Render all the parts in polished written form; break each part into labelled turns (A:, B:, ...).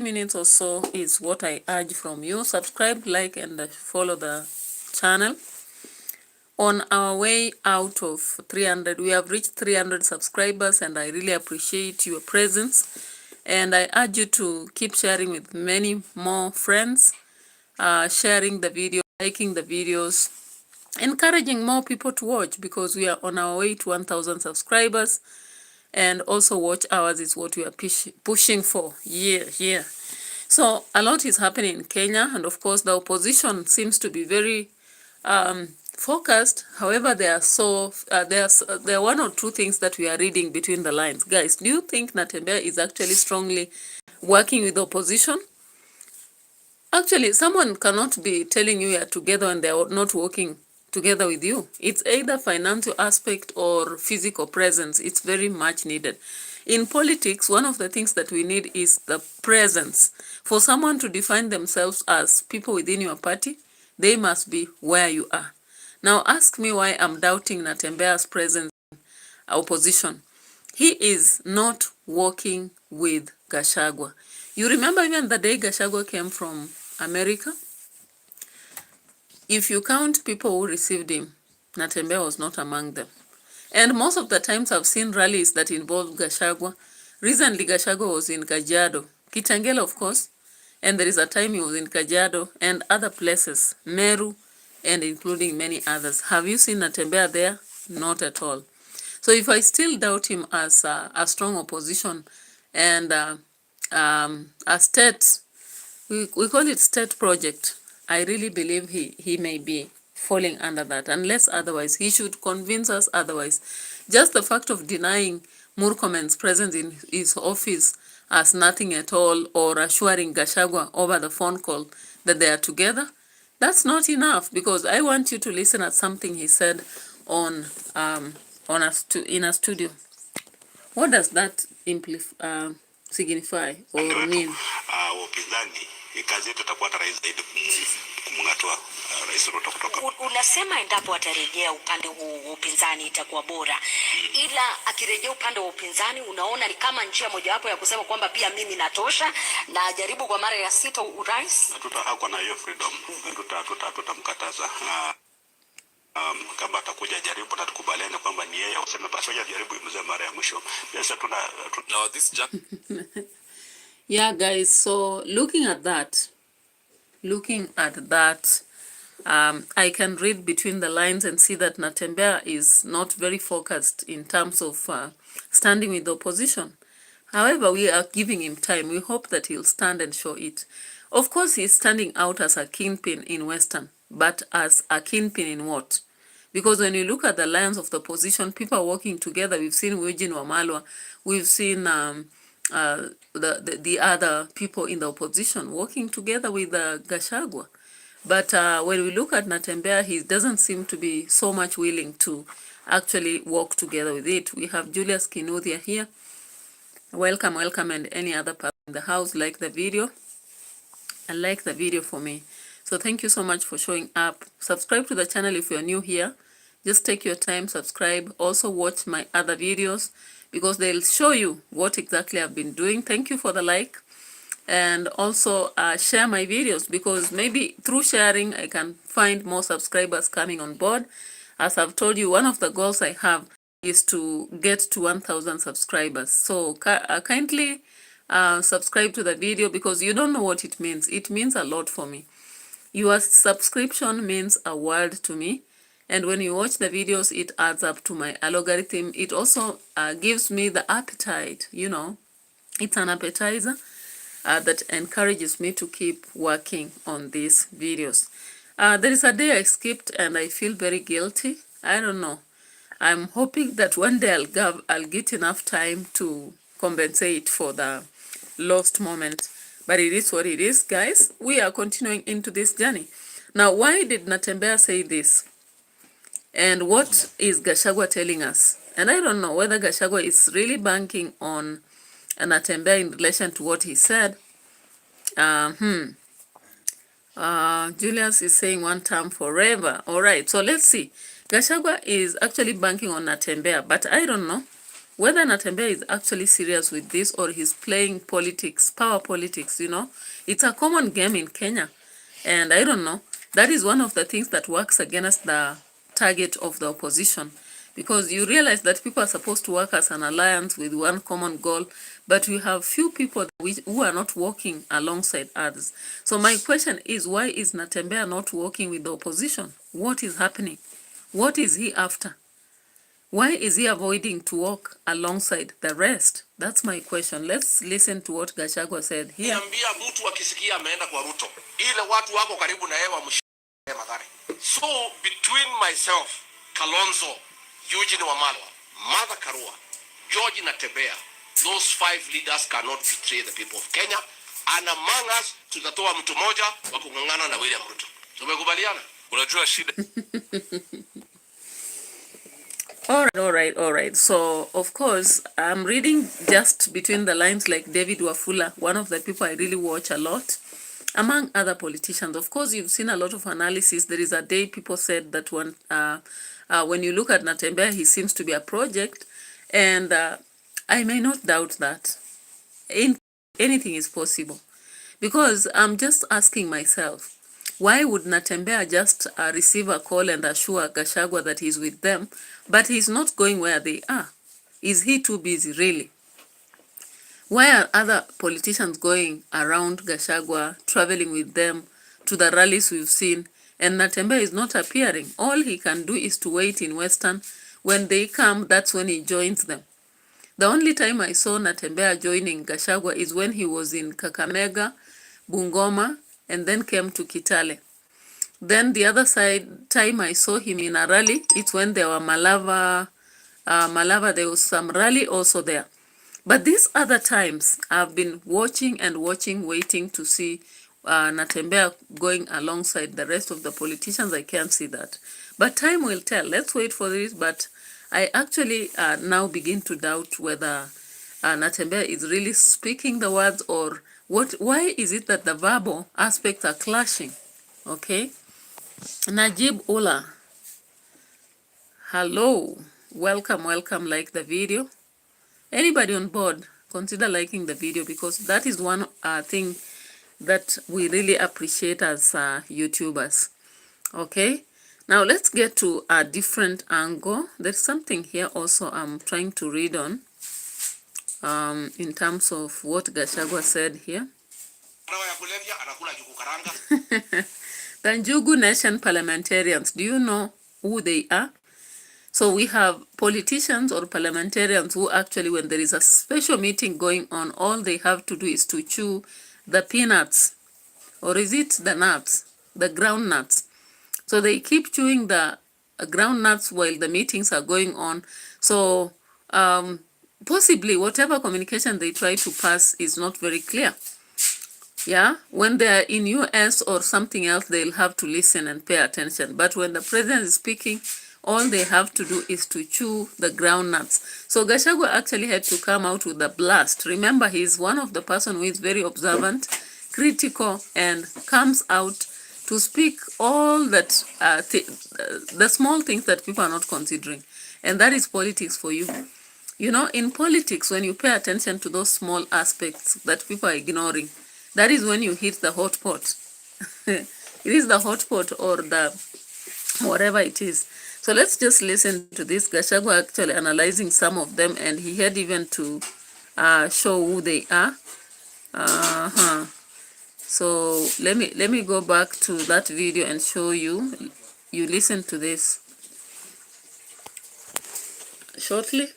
A: minutes or so is what I urge from you. Subscribe, like, and follow the channel. On our way out of 300, we have reached 300 subscribers, and I really appreciate your presence. And I urge you to keep sharing with many more friends, sharing the video, liking the videos, encouraging more people to watch, because we are on our way to 1,000 subscribers. And also watch hours is what we are pushing for. Yeah. So a lot is happening in Kenya, and of course the opposition seems to be very focused. However, there are one or two things that we are reading between the lines. Guys, do you think Natembeya is actually strongly working with the opposition? Actually, someone cannot be telling you you are together and they are not working together with you. It's either financial aspect or physical presence. It's very much needed. In politics, one of the things that we need is the presence. For someone to define themselves as people within your party, they must be where you are. Now ask me why I'm doubting Natembeya's presence in opposition. He is not working with Gachagua. You remember even the day Gachagua came from America? If you count people who received him, Natembeya was not among them. And most of the times I've seen rallies that involve Gachagua. Recently, Gachagua was in Kajiado, Kitengela, of course, and there is a time he was in Kajiado and other places, Meru, and including many others. Have you seen Natembeya there? Not at all. So if I still doubt him as a strong opposition and a state, we call it state project, I really believe he may be falling under that, unless otherwise. He should convince us otherwise. Just the fact of denying Murkomen's presence in his office as nothing at all, or assuring Gachagua over the phone call that they are together, that's not enough, because I want you to listen at something he said in a studio. What does that signify or mean? Kazi yetu itakuwa rahisi zaidi kumngatua Rais Ruto kutoka. Unasema endapo atarejea upande wa upinzani itakuwa bora. Ila akirejea upande wa upinzani unaona ni kama njia mojawapo ya kusema kwamba pia mimi natosha na jaribu kwa mara ya 6 urais. Hatutakuwa na hiyo freedom. Tutamkataza. Kama atakuja jaribu na tukubaliane kwamba ni yeye useme basi jaribu imzee mara ya mwisho. Pesa tuna this Yeah, guys, so looking at that, I can read between the lines and see that Natembeya is not very focused in terms of standing with the opposition. However, we are giving him time. We hope that he'll stand and show it. Of course, he's standing out as a kingpin in Western, but as a kingpin in what? Because when you look at the lines of the opposition, people are working together. We've seen Eugene Wamalwa. We've seen the other people in the opposition working together with Gachagua. But when we look at Natembeya, he doesn't seem to be so much willing to actually work together with it. We have Julius Kinuthia here. Welcome, and any other person in the house, like the video. And like the video for me. So thank you so much for showing up. Subscribe to the channel if you're new here. Just take your time, subscribe. Also watch my other videos, because they'll show you what exactly I've been doing. Thank you for the like. And also share my videos, because maybe through sharing I can find more subscribers coming on board. As I've told you, one of the goals I have is to get to 1,000 subscribers. So kindly subscribe to the video, because you don't know what it means. It means a lot for me. Your subscription means a world to me. And when you watch the videos, it adds up to my algorithm. It also gives me the appetite, you know. It's an appetizer that encourages me to keep working on these videos. There is a day I skipped and I feel very guilty. I don't know. I'm hoping that one day I'll get enough time to compensate for the lost moment. But it is what it is, guys. We are continuing into this journey. Now, why did Natembeya say this? And what is Gachagua telling us? And I don't know whether Gachagua is really banking on Natembeya in relation to what he said. Julius is saying one term forever. All right, so let's see. Gachagua is actually banking on Natembeya, but I don't know whether Natembeya is actually serious with this or he's playing politics, power politics, you know. It's a common game in Kenya. And I don't know. That is one of the things that works against the target of the opposition. Because you realize that people are supposed to work as an alliance with one common goal, but we have few people who are not working alongside others. So my question is, why is Natembeya not working with the opposition? What is happening? What is he after? Why is he avoiding to work alongside the rest? That's my question. Let's listen to what Gachagua said here.
B: Niambia mtu akisikia ameenda kwa Ruto, ile watu wako karibu na yeye wamshike magari. So between myself, Kalonzo, Eugene Wamalwa, Martha Karua, George Natembeya, those 5 leaders cannot betray the people of Kenya. And among us, tutatoa mtu moja wa kung'ang'ana na William Ruto. Tumekubaliana? Unajua shida.
A: All right. So, of course, I'm reading just between the lines like David Wafula, one of the people I really watch a lot, among other politicians. Of course, you've seen a lot of analysis. There is a day people said that when you look at Natembeya, he seems to be a project. And I may not doubt that. Anything is possible. Because I'm just asking myself, why would Natembeya just receive a call and assure Gachagua that he's with them, but he's not going where they are? Is he too busy, really? Why are other politicians going around Gachagua, traveling with them to the rallies we've seen, and Natembeya is not appearing? All he can do is to wait in Western. When they come, that's when he joins them. The only time I saw Natembeya joining Gachagua is when he was in Kakamega, Bungoma, and then came to Kitale. Then the other time I saw him in a rally, it's when there were Malava, there was some rally also there. But these other times, I've been watching, waiting to see Natembeya going alongside the rest of the politicians. I can't see that. But time will tell. Let's wait for this. But I actually now begin to doubt whether Natembeya is really speaking the words or what. Why is it that the verbal aspects are clashing? Okay. Najib Ola. Hello. Welcome. Like the video. Anybody on board, consider liking the video because that is one thing that we really appreciate as YouTubers. Okay. Now let's get to a different angle. There's something here also I'm trying to read on in terms of what Gachagua said here. The NJUGU Nation parliamentarians, do you know who they are? So we have politicians or parliamentarians who actually, when there is a special meeting going on, all they have to do is to chew the peanuts. Or is it the nuts? The ground nuts. So they keep chewing the ground nuts while the meetings are going on. So possibly whatever communication they try to pass is not very clear. Yeah, when they're in US or something else, they'll have to listen and pay attention. But when the president is speaking, all they have to do is to chew the ground nuts. So Gachagua actually had to come out with a blast. Remember, he's one of the person who is very observant, critical, and comes out to speak all that, the small things that people are not considering. And that is politics for you. You know, in politics, when you pay attention to those small aspects that people are ignoring, that is when you hit the hot pot. It is the hot pot or the whatever it is. So let's just listen to this. Gachagua actually analyzing some of them, and he had even to show who they are. So let me go back to that video and show you. You listen to this shortly.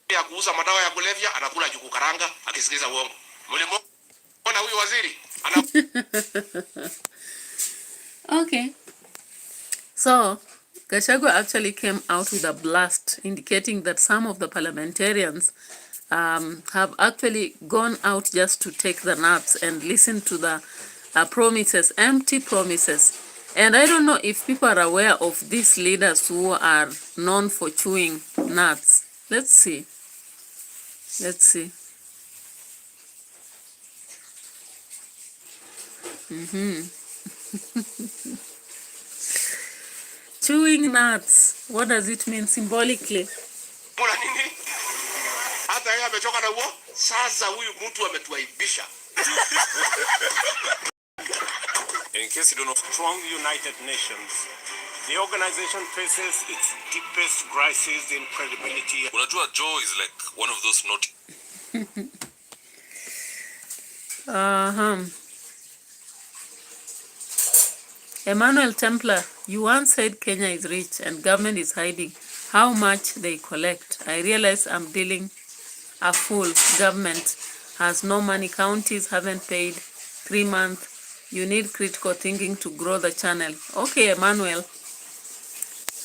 B: Ya kuuza madawa ya kulevya anakula juku karanga akisikiza uongo. Mlimuona huyu waziri
A: Okay. So Gachagua actually came out with a blast indicating that some of the parliamentarians have actually gone out just to take the nuts and listen to the promises, empty promises. And I don't know if people are aware of these leaders who are known for chewing nuts. Let's see. Chewing nuts. What does it mean symbolically?
B: Kuna nini? Hata yeye amechoka na huo. Sasa huyu mtu ametuaibisha. In case you don't know, strong United Nations, the organization faces its deepest crisis in credibility. Unajua, Joe is like one of those naughty.
A: Emmanuel Templar, you once said Kenya is rich and government is hiding how much they collect. I realize I'm dealing a fool. Government has no money. Counties haven't paid 3 months. You need critical thinking to grow the channel. Okay, Emmanuel.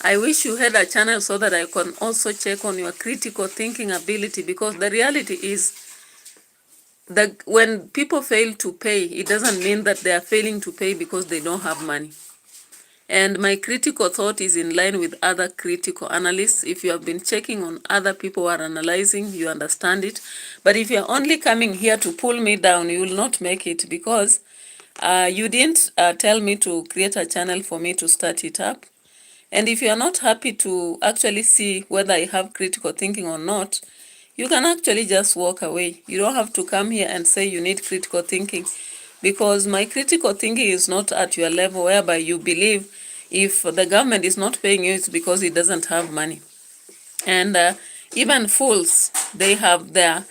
A: I wish you had a channel so that I can also check on your critical thinking ability, because the reality is that when people fail to pay, it doesn't mean that they are failing to pay because they don't have money. And my critical thought is in line with other critical analysts. If you have been checking on other people who are analyzing, you understand it. But if you're only coming here to pull me down, you will not make it, because you didn't tell me to create a channel for me to start it up. And if you are not happy to actually see whether I have critical thinking or not, you can actually just walk away. You don't have to come here and say you need critical thinking, because my critical thinking is not at your level whereby you believe if the government is not paying you, it's because it doesn't have money. And even fools, they have their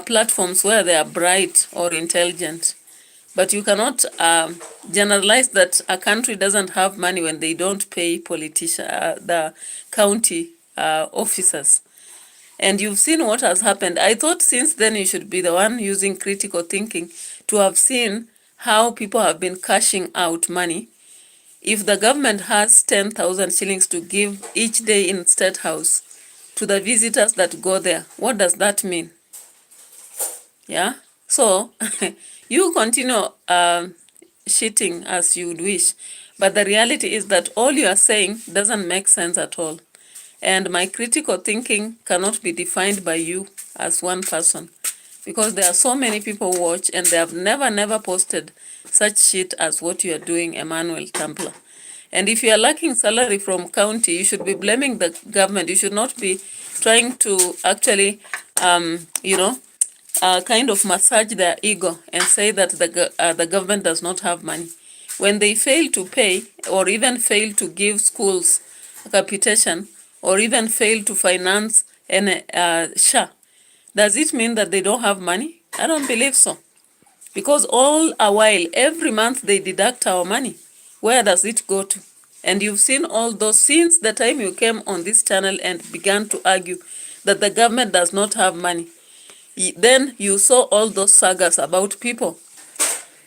A: platforms where they are bright or intelligent. But you cannot generalize that a country doesn't have money when they don't pay the county officers. And you've seen what has happened. I thought since then you should be the one using critical thinking to have seen how people have been cashing out money. If the government has 10,000 shillings to give each day in State House to the visitors that go there, what does that mean? Yeah? So, you continue shitting as you would wish. But the reality is that all you are saying doesn't make sense at all. And my critical thinking cannot be defined by you as one person, because there are so many people who watch and they have never posted such shit as what you are doing, Emmanuel Templar. And if you are lacking salary from county, you should be blaming the government. You should not be trying to actually, kind of massage their ego and say that the government does not have money. When they fail to pay, or even fail to give schools capitation, or even fail to finance an SHA, does it mean that they don't have money? I don't believe so. Because all a while, every month they deduct our money. Where does it go to? And you've seen all those since the time you came on this channel and began to argue that the government does not have money. Then you saw all those sagas about people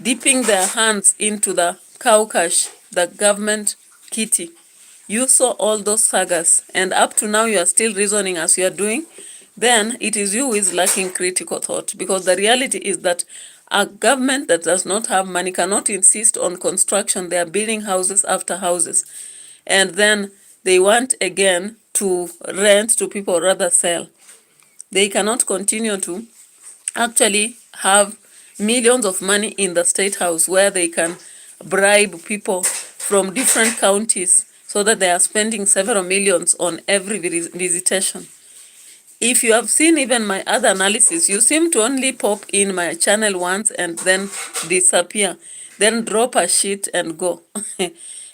A: dipping their hands into the cow cash, the government kitty. You saw all those sagas, and up to now you are still reasoning as you are doing. Then it is you who is lacking critical thought, because the reality is that a government that does not have money cannot insist on construction. They are building houses after houses, and then they want again to rent to people, rather sell. They cannot continue to actually have millions of money in the State House where they can bribe people from different counties so that they are spending several millions on every visitation. If you have seen even my other analysis, you seem to only pop in my channel once and then disappear, then drop a shit and go.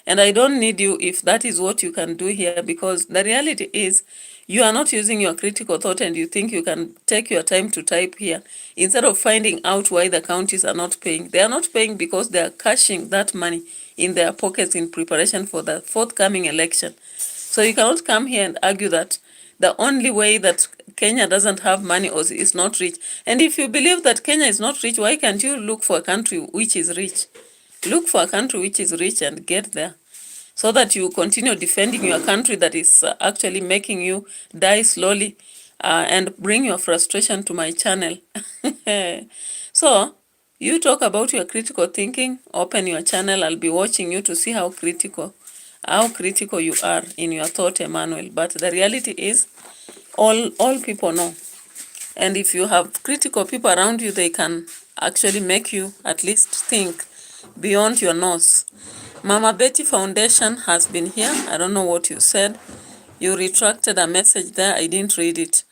A: And I don't need you if that is what you can do here, because the reality is you are not using your critical thought and you think you can take your time to type here instead of finding out why the counties are not paying. They are not paying because they are cashing that money in their pockets in preparation for the forthcoming election. So you cannot come here and argue that the only way that Kenya doesn't have money or is not rich. And if you believe that Kenya is not rich, why can't you look for a country which is rich? Look for a country which is rich and get there, so that you continue defending your country that is actually making you die slowly, and bring your frustration to my channel. So, you talk about your critical thinking, open your channel, I'll be watching you to see how critical you are in your thought, Emmanuel. But the reality is, all people know. And if you have critical people around you, they can actually make you at least think beyond your nose. Mama Betty Foundation has been here. I don't know what you said. You retracted a message there. I didn't read it.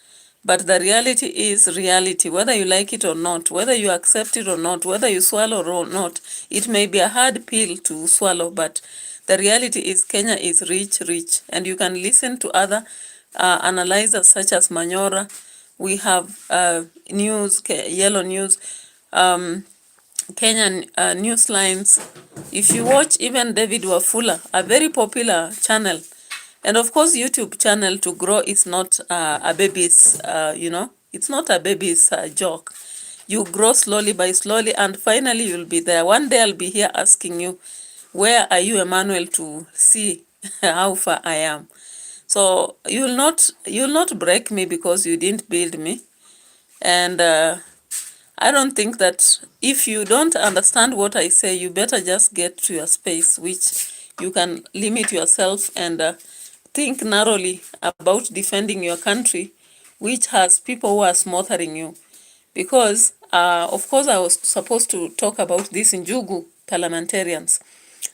A: But the reality is reality, whether you like it or not, whether you accept it or not, whether you swallow or not. It may be a hard pill to swallow, but the reality is Kenya is rich, rich. And you can listen to other analyzers such as Manyora. We have news, Yellow News, Kenyan news lines. If you watch even David Wafula, a very popular channel, and of course YouTube channel to grow is not a baby's, it's not a baby's joke. You grow slowly by slowly, and finally you'll be there. One day I'll be here asking you, where are you, Emmanuel, to see how far I am? So you'll not break me because you didn't build me. And I don't think that if you don't understand what I say, you better just get to your space, which you can limit yourself and think narrowly about defending your country, which has people who are smothering you. Because, of course, I was supposed to talk about this NJUGU parliamentarians.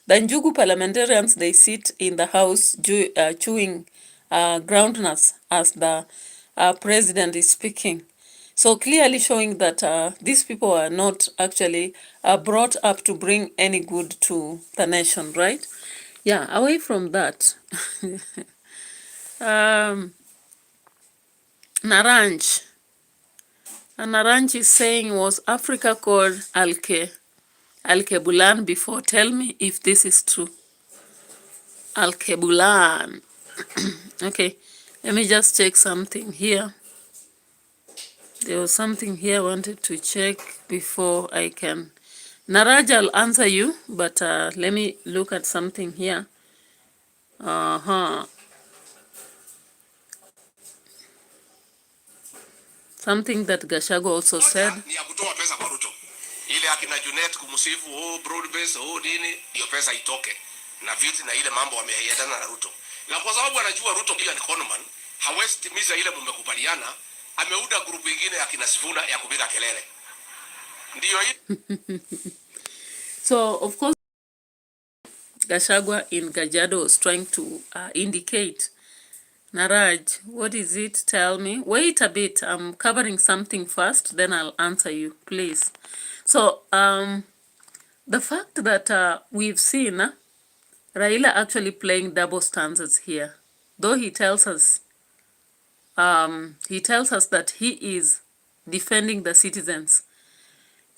A: The NJUGU parliamentarians, they sit in the house chewing groundnuts as the president is speaking. So clearly showing that these people are not actually brought up to bring any good to the nation, right? Yeah, away from that, Naranj. Naranj is saying, was Africa called Alkebulan before? Tell me if this is true. Alkebulan. Okay, let me just check something here. There was something here I wanted to check before I can. Naraj, I'll answer you, but let me look at something here. Something that Gashago also said.
B: Ni ya kutoa pesa kwa Ruto. Ile akina Junet kumsifu, broad base, nini, hiyo pesa itoke. Na viti na ile mambo wameendana na Ruto. Na kwa sababu anajua Ruto pia ni conman, hawezi timiza ile mmekubaliana, ameuda grupu nyingine ya kina Sifuna ya kupiga kelele. Ndio hii.
A: So, of course, Gashagwa in Kajiado was trying to indicate. Naraj, what is it? Tell me. Wait a bit. I'm covering something first, then I'll answer you, please. So, the fact that we've seen Raila actually playing double stanzas here, though he tells us that he is defending the citizens,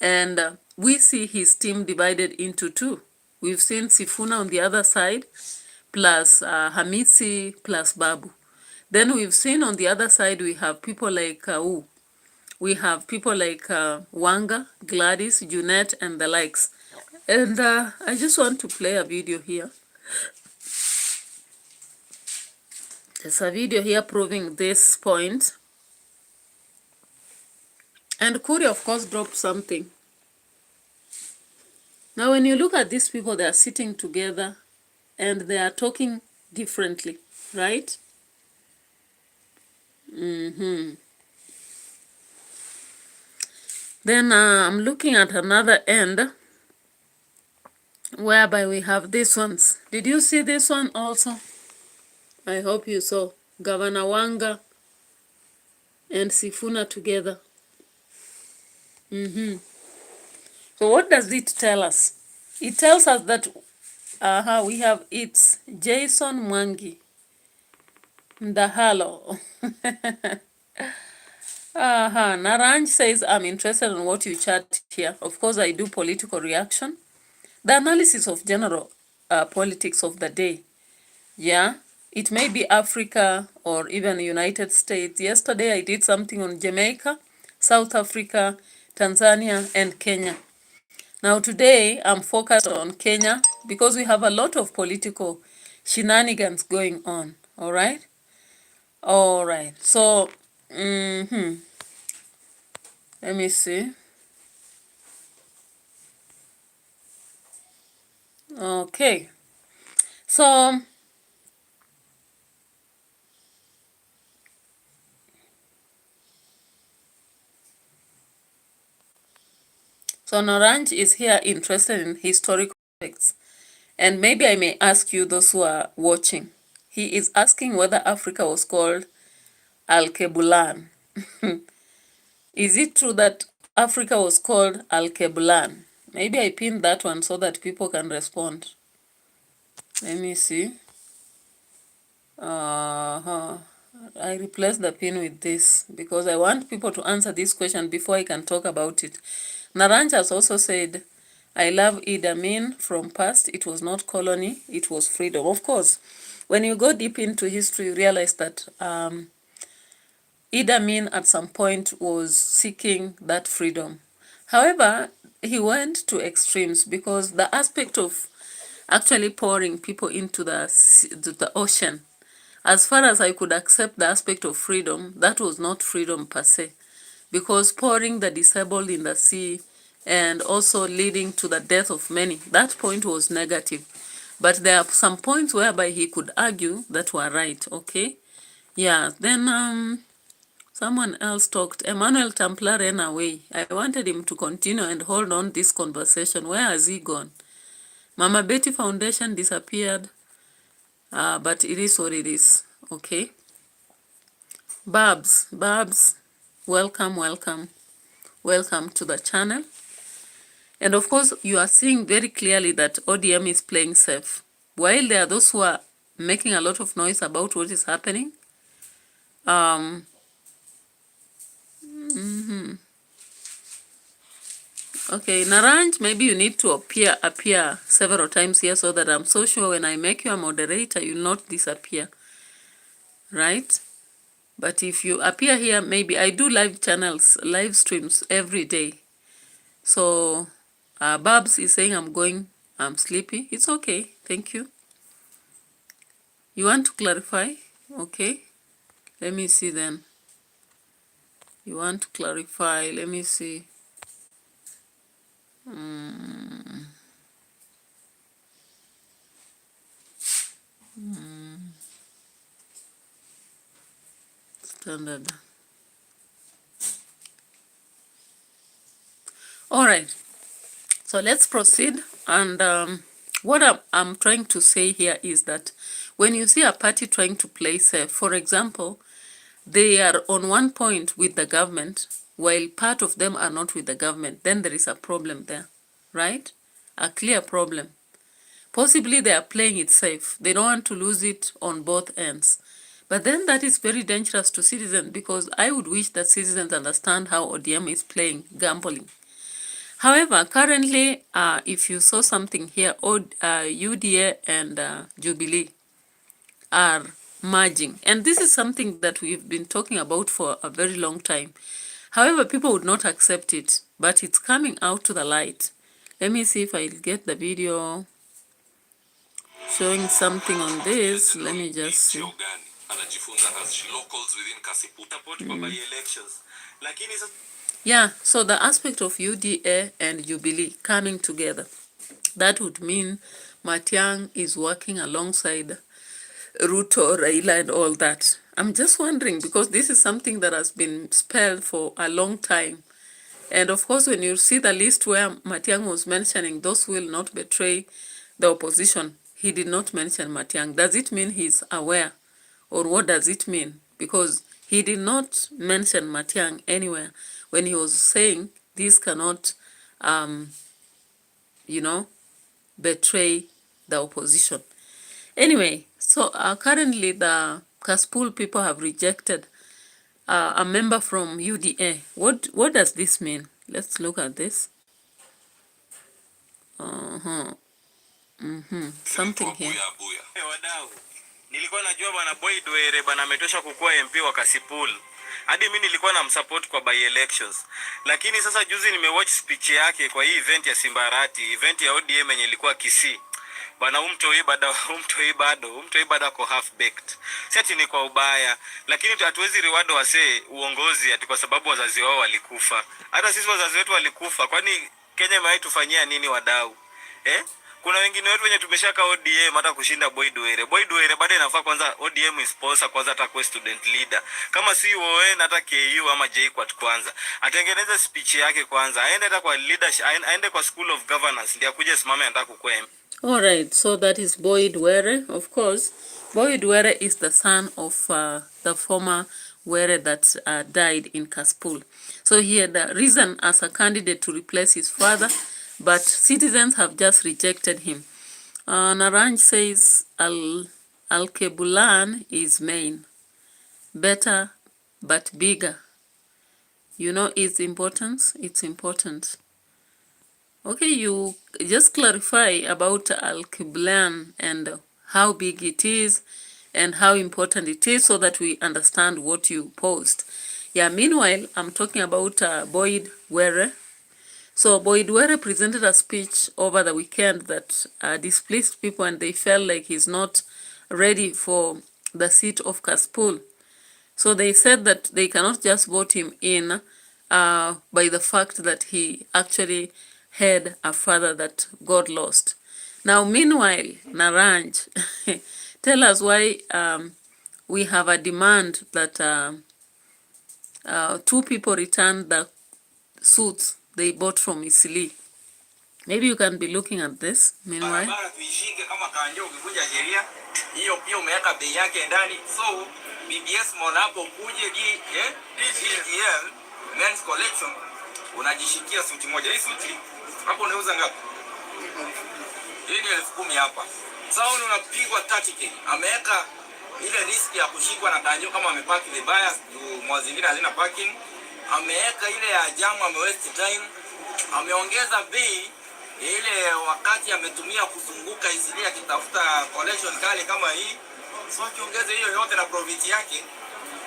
A: and we see his team divided into two. We've seen Sifuna on the other side, plus Hamisi, plus Babu. Then we've seen on the other side, we have people like we have people like Wanga, Gladys, Junet, and the likes. And I just want to play a video here. There's a video here proving this point. And Kuri, of course, dropped something. Now, when you look at these people, they are sitting together and they are talking differently, right? Then I'm looking at another end whereby we have these ones. Did you see this one also? I hope you saw Governor Wanga and Sifuna together. So what does it tell us? It tells us that we have it's Jason Mwangi Ndahalo. Naranj says, I'm interested in what you chat here. Of course, I do political reaction. The analysis of general politics of the day. Yeah, it may be Africa or even United States. Yesterday, I did something on Jamaica, South Africa, Tanzania, and Kenya. Now, today, I'm focused on Kenya because we have a lot of political shenanigans going on. All right? All right. So, let me see. Okay. So, Naranj is here interested in historical facts. And maybe I may ask you, those who are watching, he is asking whether Africa was called Al-Kebulan. Is it true that Africa was called Al-Kebulan? Maybe I pinned that one so that people can respond. Let me see. I replaced the pin with this because I want people to answer this question before I can talk about it. Naranj has also said, I love Idi Amin from past. It was not colony, it was freedom. Of course, when you go deep into history, you realize that Idi Amin at some point was seeking that freedom. However, he went to extremes because the aspect of actually pouring people into the ocean, as far as I could accept the aspect of freedom, that was not freedom per se, because pouring the disabled in the sea and also leading to the death of many, that point was negative. But there are some points whereby he could argue that were right, okay? Yeah, then someone else talked. Emmanuel Templar ran away. I wanted him to continue and hold on this conversation. Where has he gone? Mama Betty Foundation disappeared, but it is what it is, okay? Babs, welcome to the channel. And of course, you are seeing very clearly that ODM is playing safe. While there are those who are making a lot of noise about what is happening, okay, Naranj, maybe you need to appear several times here so that I'm so sure when I make you a moderator, you'll not disappear, right? But if you appear here, maybe I do live streams every day. So Babs is saying I'm sleepy. It's okay. Thank you. You want to clarify? Okay. Let me see then. You want to clarify? Let me see. Standard. All right. So let's proceed. And what I'm trying to say here is that when you see a party trying to play safe, for example, they are on one point with the government, while part of them are not with the government, then there is a problem there, right? A clear problem. Possibly they are playing it safe. They don't want to lose it on both ends. But then that is very dangerous to citizens, because I would wish that citizens understand how ODM is playing, gambling. However, currently, if you saw something here, UDA and Jubilee are merging. And this is something that we've been talking about for a very long time. However, people would not accept it, but it's coming out to the light. Let me see if I'll get the video showing something on this. Let me just see. Yeah, so the aspect of UDA and Jubilee coming together, that would mean Matiang is working alongside Ruto, Raila and all that. I'm just wondering, because this is something that has been spelled for a long time. And of course, when you see the list where Matiang was mentioning those who will not betray the opposition, he did not mention Matiang. Does it mean he's aware? Or what does it mean? Because he did not mention Matiang anywhere when he was saying this cannot, betray the opposition. Anyway, so currently the Kaspul people have rejected a member from UDA. What does this mean? Let's look at this. Something here.
B: Nilikuwa najua bwana Boy Dwere bwana ametosha kukua MP wa Kasipul. Hadi mimi nilikuwa namsupport kwa by elections. Lakini sasa juzi nimewatch speech yake kwa hii event ya Simbarati, event ya ODM yenye ilikuwa Kisii. Bwana umtoi bado kwa half baked. Si ati ni kwa ubaya, lakini hatuwezi reward wase uongozi ati kwa sababu wazazi wao walikufa. Hata sisi wazazi wetu walikufa. Kwani Kenya imetufanyia nini wadau? Kuna wengine wetu wenye tumeshaka ODM hata kushinda Boy Dwere. Boy Dwere bado inafaa kwanza ODM sponsor kwanza hata kwa student leader. Kama si wewe na hata KU ama JKUAT kwanza. Atengeneze speech yake kwanza. Aende hata kwa leadership, aende kwa School of Governance ndio akuje simame anataka kukua.
A: All right, so that is Boy Dwere. Of course, Boyd Were is the son of the former Were that died in Kaspul. So he had risen as a candidate to replace his father, but citizens have just rejected him. Naranj says Al-Kebulan is main, better but bigger. You know its importance? It's important. Okay, you just clarify about Al-Kiblan and how big it is and how important it is so that we understand what you posed. Yeah, meanwhile, I'm talking about Boyd Were. So Boyd Were presented a speech over the weekend that displeased people, and they felt like he's not ready for the seat of Kaspul. So they said that they cannot just vote him in by the fact that he actually had a father that God lost. Now, meanwhile, Naranj, tell us why we have a demand that two people return the suits they bought from Isili. Maybe you can be looking at this meanwhile. BBS Monaco kuje DGL men's collection unajishikia suti moja. Hii suti hapo unauza ngapi? Hii ni 10,000 hapa. Sasa unapigwa 30k. Ameweka ile risk ya kushikwa na kanyo kama amepaki vibaya, mwa zingine hazina parking. Ameweka ile ya jamu, amewaste time. Ameongeza bei ile wakati ametumia kuzunguka Isili akitafuta collection kali kama hii. So kiongeze hiyo yote na profit yake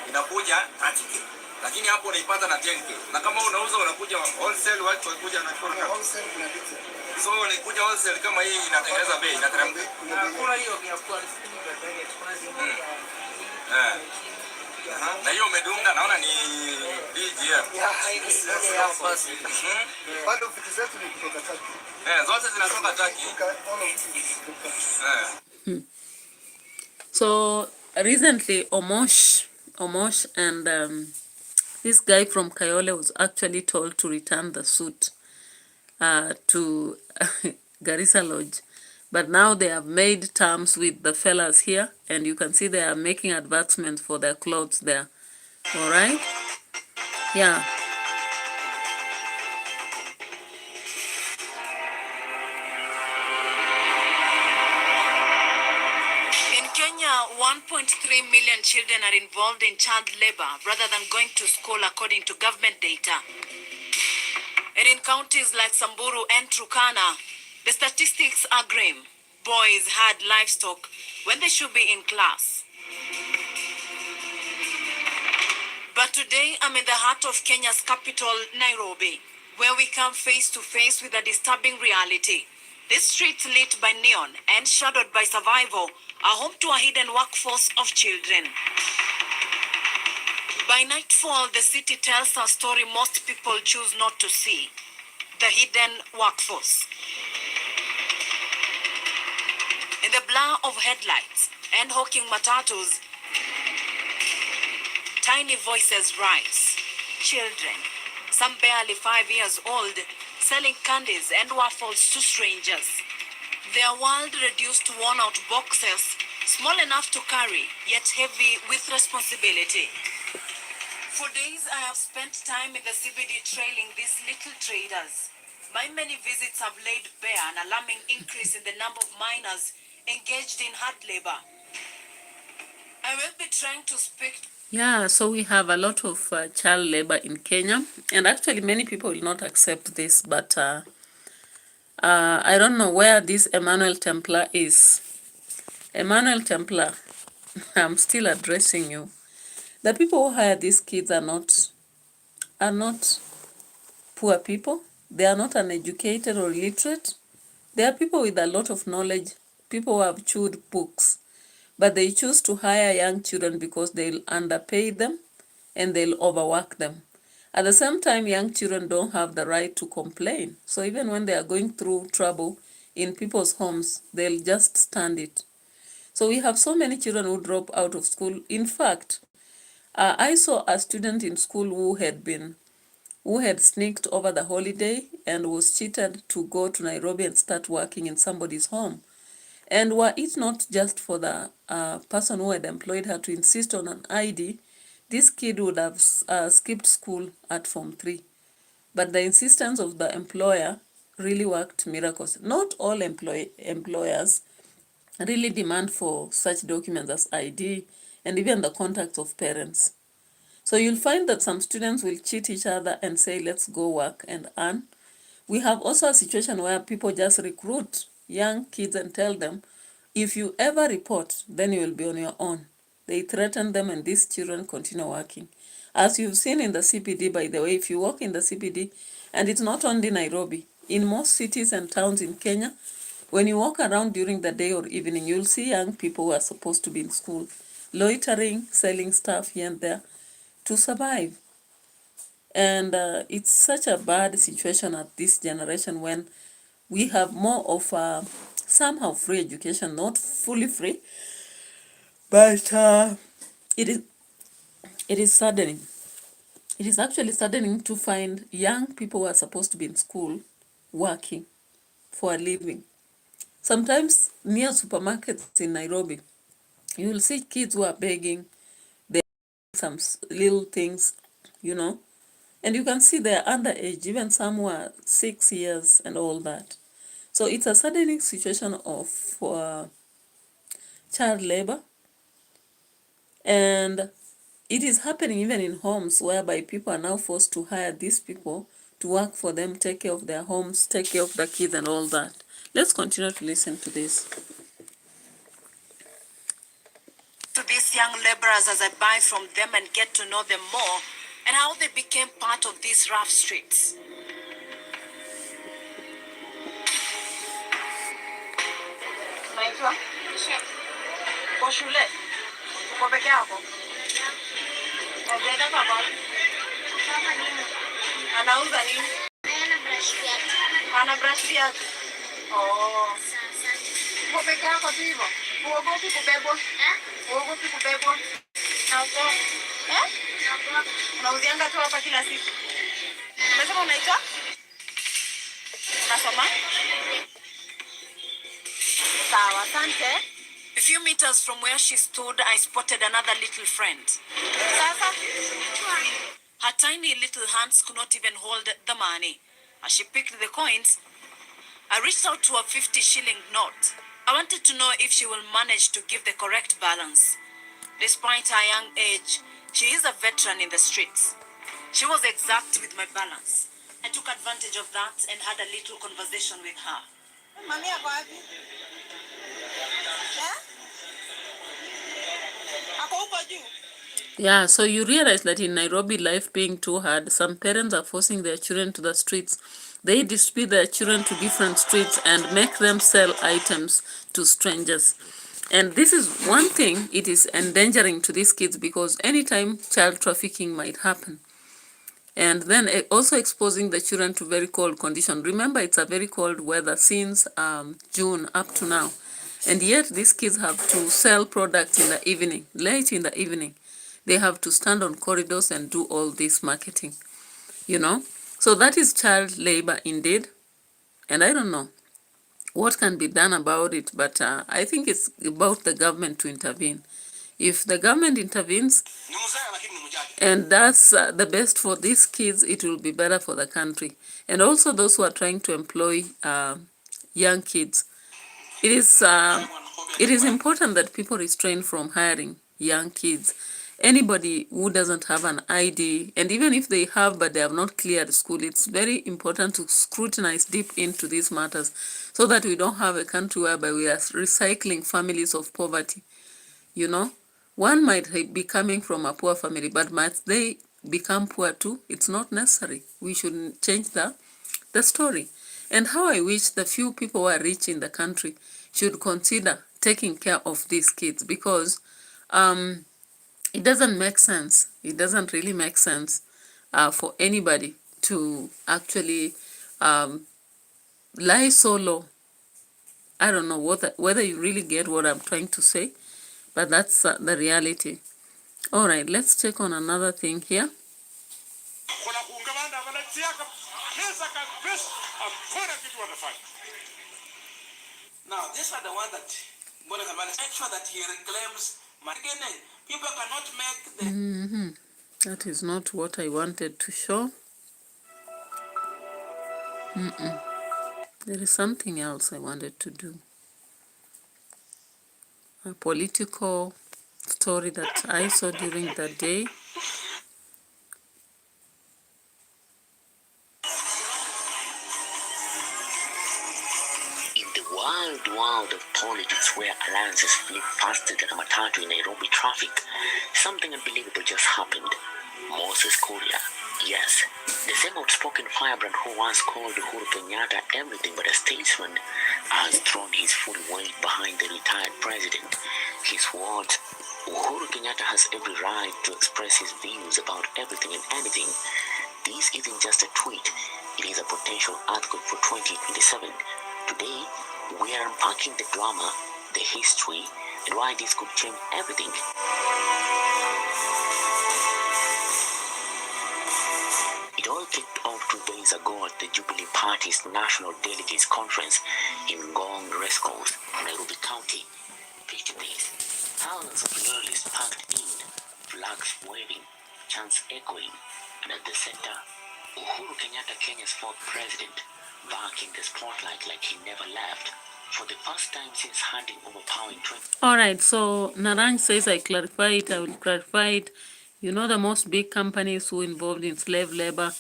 A: inakuja 30k. Lakini hapo unaipata na 10k. Na kama unauza unakuja wholesale, watu wakuja na wholesale kuna vitu. So unakuja wholesale kama hii inatengeneza bei na teremka. Kuna hiyo ya kwa kuna zingine. Na hiyo umedunga naona ni DGM. Bado vitu zetu ni kutoka Turkey. Zote zinatoka Turkey. So recently, Omosh and this guy from Kayole was actually told to return the suit to Garissa Lodge. But now they have made terms with the fellas here, and you can see they are making advertisements for their clothes there. All right? Yeah. In Kenya, 1.3 million children are involved in child labor rather than going to school, according to government data. And in counties like Samburu and Turkana, the statistics are grim. Boys had livestock when they should be in class. But today, I'm in the heart of Kenya's capital, Nairobi, where we come face to face with a disturbing reality. This street lit by neon and shadowed by survival are home to a hidden workforce of children. By nightfall, the city tells a story most people choose not to see: the hidden workforce. In the blur of headlights and hawking matatus, tiny voices rise. Children, some barely 5 years old, selling candies and waffles to strangers. Their world reduced to worn-out boxes, small enough to carry, yet heavy with responsibility. For days, I have spent time in the CBD trailing these little traders. My many visits have laid bare an alarming increase in the number of minors engaged in hard labor. I will be trying to speak. Yeah, so we have a lot of child labor in Kenya, and actually many people will not accept this, but I don't know where this Emmanuel Templar is. Emmanuel Templar, I'm still addressing you. The people who hire these kids are not poor people. They are not uneducated or illiterate. They are people with a lot of knowledge, people who have chewed books. But they choose to hire young children because they'll underpay them and they'll overwork them. At the same time, young children don't have the right to complain. So even when they are going through trouble in people's homes, they'll just stand it. So we have so many children who drop out of school. In fact, I saw a student in school who had sneaked over the holiday and was cheated to go to Nairobi and start working in somebody's home. And were it not just for the person who had employed her to insist on an ID, this kid would have skipped school at Form 3. But the insistence of the employer really worked miracles. Not all employers really demand for such documents as ID and even the contacts of parents. So you'll find that some students will cheat each other and say, let's go work and earn. We have also a situation where people just recruit young kids and tell them, if you ever report, then you will be on your own. They threaten them and these children continue working. As you've seen in the CPD, by the way, if you walk in the CPD, and it's not only Nairobi, in most cities and towns in Kenya, when you walk around during the day or evening, you'll see young people who are supposed to be in school, loitering, selling stuff here and there to survive. And it's such a bad situation at this generation when we have more of a somehow free education, not fully free, but it is saddening. It is actually saddening to find young people who are supposed to be in school working for a living. Sometimes near supermarkets in Nairobi, you will see kids who are begging, they some little things, you know, and you can see they're underage, even some who are 6 years and all that. So it's a saddening situation of child labor, and it is happening even in homes whereby people are now forced to hire these people to work for them, take care of their homes, take care of the kids and all that. Let's continue to listen to this.
C: To these young laborers as I buy from them and get to know them more and how they became part of these rough streets. Unaitwa? Kwa shule? Uko peke yako? Unaenda baba? Anauza nini? Ana brush viatu. Oh. Uko peke yako tu hivyo? Uogopi kubebwa? Uogopi kubebwa? Naogopa. Unauzianga tu hapa kila siku? Umesema unaitwa? Unasoma? Sawa, asante. A few meters from where she stood, I spotted another little friend. Sasa? Her tiny little hands could not even hold the money. As she picked the coins, I reached out to a 50-shilling note. I wanted to know if she will manage to give the correct balance. Despite her young age, she is a veteran in the streets. She was exact with my balance. I took advantage of that and had a little conversation with her.
A: Yeah, so you realize that in Nairobi, life being too hard, some parents are forcing their children to the streets. They distribute their children to different streets and make them sell items to strangers. And this is one thing, it is endangering to these kids because anytime child trafficking might happen. And then also exposing the children to very cold conditions. Remember, it's a very cold weather since June up to now. And yet these kids have to sell products in the evening, late in the evening. They have to stand on corridors and do all this marketing, you know. So that is child labor indeed. And I don't know what can be done about it, but I think it's about the government to intervene. If the government intervenes and that's the best for these kids, it will be better for the country. And also those who are trying to employ young kids. It is important that people restrain from hiring young kids. Anybody who doesn't have an ID, and even if they have but they have not cleared school, it's very important to scrutinize deep into these matters so that we don't have a country whereby we are recycling families of poverty. You know, one might be coming from a poor family, but might they become poor too? It's not necessary. We should change the story. And how I wish the few people who are rich in the country should consider taking care of these kids, because it doesn't make sense. It doesn't really make sense for anybody to actually lie so low. I don't know whether you really get what I'm trying to say, but that's the reality. All right, let's check on another thing here.
B: Now, these are the ones that make sure that he reclaims my beginning. People cannot make the...
A: That is not what I wanted to show. There is something else I wanted to do. A political story that I saw during the day.
D: In the wild world of politics where alliances flip faster than a matatu in Nairobi traffic, something unbelievable just happened. Moses Kuria, yes, the same outspoken firebrand who once called Uhuru Kenyatta everything but a statesman, has thrown his full weight behind the retired president. His words, Uhuru Kenyatta has every right to express his views about everything and anything. This isn't just a tweet, it is a potential earthquake for 2027. Today, we are unpacking the drama, the history, and why this could change everything. It all kicked off 2 days ago at the Jubilee Party's National Delegates Conference in Ngong Racecourse, Nairobi County. Picture this: thousands of loyalists packed in, flags waving, chants echoing, and at the center, Uhuru Kenyatta, Kenya's fourth president, back in the spotlight like he never left, for the first time since handing over power in 20...
A: All right, so Narang says I clarify it. I will clarify it. You know, the most big companies who involved in slave labor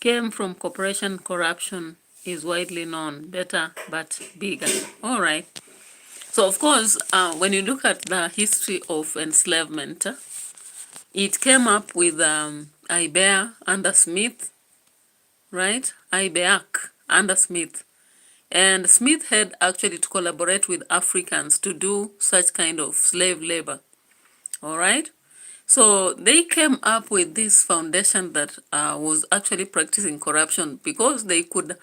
A: came from corporation corruption is widely known, better but bigger. All right. So, of course, when you look at the history of enslavement, it came up with Ibea under Smith, right? Ibeak under Smith. And Smith had actually to collaborate with Africans to do such kind of slave labor. All right. So they came up with this foundation that was actually practicing corruption because they could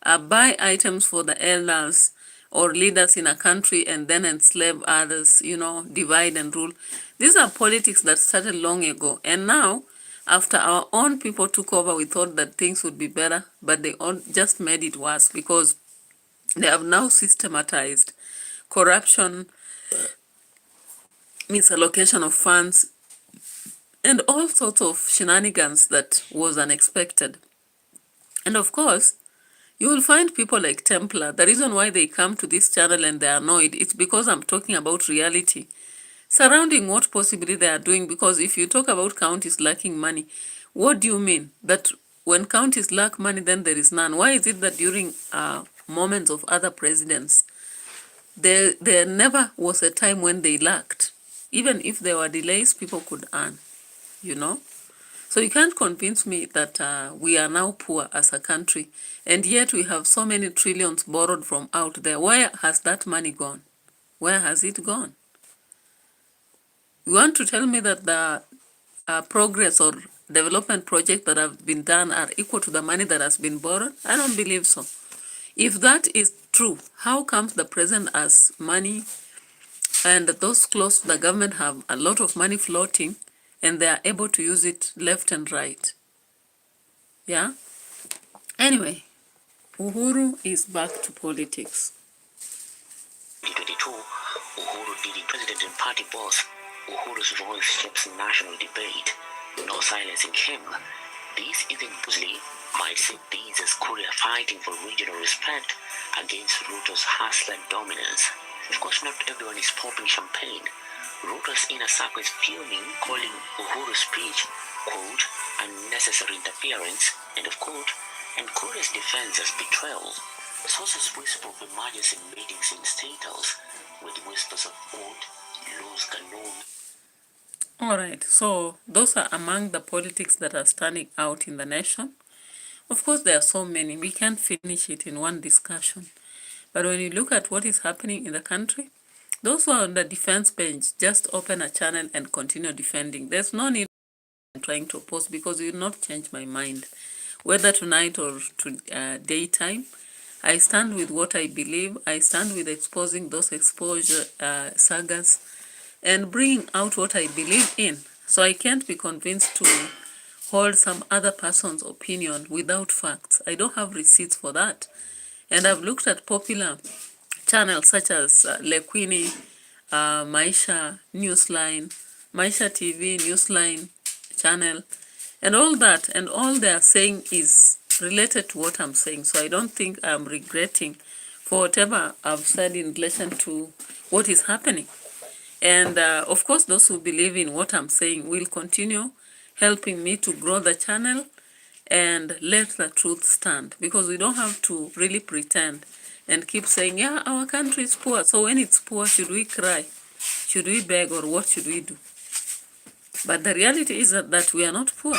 A: buy items for the elders or leaders in a country and then enslave others, you know, divide and rule. These are politics that started long ago. And now, after our own people took over, we thought that things would be better, but they all just made it worse because they have now systematized corruption, misallocation of funds, and all sorts of shenanigans that was unexpected. And of course, you will find people like Templar. The reason why they come to this channel and they're annoyed, it's because I'm talking about reality surrounding what possibly they are doing. Because if you talk about counties lacking money, what do you mean? That when counties lack money, then there is none? Why is it that during moments of other presidents, there never was a time when they lacked? Even if there were delays, people could earn, you know? So you can't convince me that we are now poor as a country, and yet we have so many trillions borrowed from out there. Where has that money gone? Where has it gone? You want to tell me that the progress or development projects that have been done are equal to the money that has been borrowed? I don't believe so. If that is true, how comes the president has money and those close to the government have a lot of money floating and they are able to use it left and right? Yeah? Anyway, Uhuru is back to politics.
D: 2022, Uhuru did it. President and party boss, Uhuru's voice shapes national debate. No silencing him. This isn't usually might see these as Korea fighting for regional respect against Ruto's hustler dominance. Of course, not everyone is popping champagne. Ruto's inner circle is fuming, calling Uhuru's speech, quote, unnecessary interference, and of quote, and Korea's defense as betrayal. Sources whisper of emergency meetings in State House with whispers of quote, lose canon.
A: All right, so those are among the politics that are standing out in the nation. Of course, there are so many. We can't finish it in one discussion. But when you look at what is happening in the country, those who are on the defense bench, just open a channel and continue defending. There's no need in trying to oppose because you will not change my mind. Whether tonight or to daytime, I stand with what I believe. I stand with exposing those exposure sagas and bringing out what I believe in. So I can't be convinced to hold some other person's opinion without facts. I don't have receipts for that. And I've looked at popular channels such as Lekwini, Maisha Newsline, Maisha TV Newsline channel, and all that, and all they are saying is related to what I'm saying. So I don't think I'm regretting for whatever I've said in relation to what is happening. And of course, those who believe in what I'm saying will continue helping me to grow the channel and let the truth stand, because we don't have to really pretend and keep saying, yeah, our country is poor. So when it's poor, should we cry? Should we beg, or what should we do? But the reality is that we are not poor.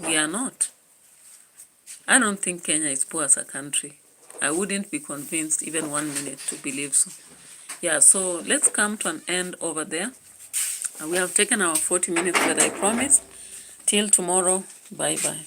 A: We are not. I don't think Kenya is poor as a country. I wouldn't be convinced even 1 minute to believe so. Yeah, so let's come to an end over there. We have taken our 40 minutes that I promised. Till tomorrow, bye-bye.